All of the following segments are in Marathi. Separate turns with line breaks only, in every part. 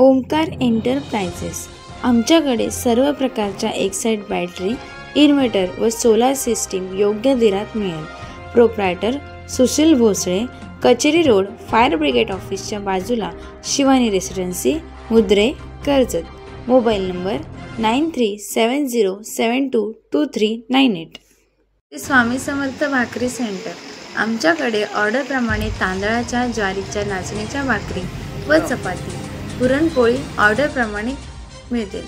ओमकार एंटरप्राइजेस आमच्याकडे सर्व प्रकारच्या एक्साइट बॅटरी, इन्व्हर्टर व सोलार सिस्टीम योग्य दरात मिळेल। प्रोप्रायटर सुशील भोसले, कचेरी रोड, फायर ब्रिगेड ऑफिसच्या बाजूला, Shivani residency, Mudre, Karjat. Mobile number 9370722398। Swami Samarth भाकरी सेंटर आमच्याकडे ऑर्डरप्रमाणे तांदळाच्या, ज्वारीच्या, नाचणीच्या भाकरी व चपाती, पुरणपोळी ऑर्डरप्रमाणे मिळतील।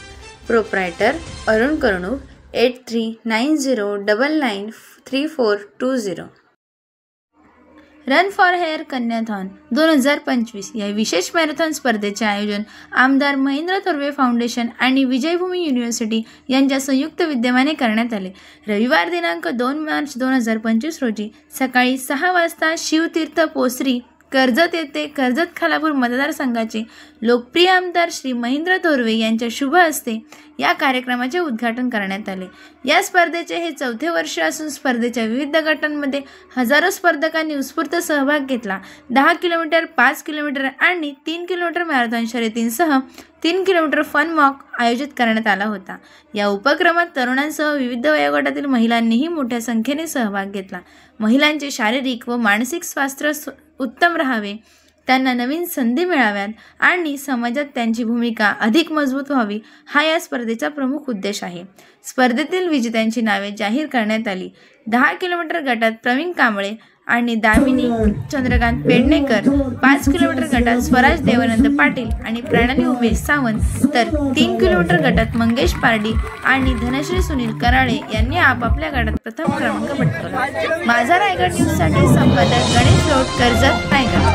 Proprietor Arun Karnuk 8390993420। Run for her कन्याथॉन 2025 या विशेष मॅरेथॉन स्पर्धेचे आयोजन आमदार महेंद्र थोरवे फाउंडेशन आणि विजयभूमी युनिव्हर्सिटी यांच्या संयुक्त विद्यमाने करण्यात आले। रविवार दिनांक 2 मार्च 2025 रोजी सकाळी 6 वाजता शिवतीर्थ पोसरी, कर्जत येथे कर्जत खालापूर मतदारसंघाचे लोकप्रिय आमदार श्री महेंद्र थोरवे यांच्या शुभ हस्ते या कार्यक्रमाचे उद्घाटन करण्यात आले। या स्पर्धेचे हे 4थे वर्ष असून स्पर्धेच्या विविध गटांमध्ये हजारो स्पर्धकांनी उत्स्फूर्त सहभाग घेतला। 10 किलोमीटर, 5 किलोमीटर आणि 3 किलोमीटर मॅरेथॉन शर्यतींसह 3 किलोमीटर फन वॉक आयोजित करण्यात आला होता। या उपक्रमात तरुणांसह विविध वयोगटातील महिलांनीही मोठ्या संख्येने सहभाग घेतला। महिलांचे शारीरिक व मानसिक स्वास्थ्य उत्तम राहावे, त्यांना नवीन संधी मिळाव्यात आणि समाजात त्यांची भूमिका अधिक मजबूत व्हावी हा या स्पर्धेचा प्रमुख उद्देश आहे। स्पर्धेतील विजेत्यांची नावे जाहीर करण्यात आली। 10 किलोमीटर गटात प्रवीण कांबळे आणि दामिनी चंद्रकांत पेडणेकर, 5 किलोमीटर गटात स्वराज देवानंद पाटील आणि प्रणाली उमेश सावंत, तर 3 किलोमीटर गटात मंगेश पारडी आणि धनश्री सुनील कराळे यांनी आपापल्या गटात प्रथम क्रमांक पटकावला। माझा रायगड न्यूजसाठी संपादक गणेश रोड, कर्जत, रायगड।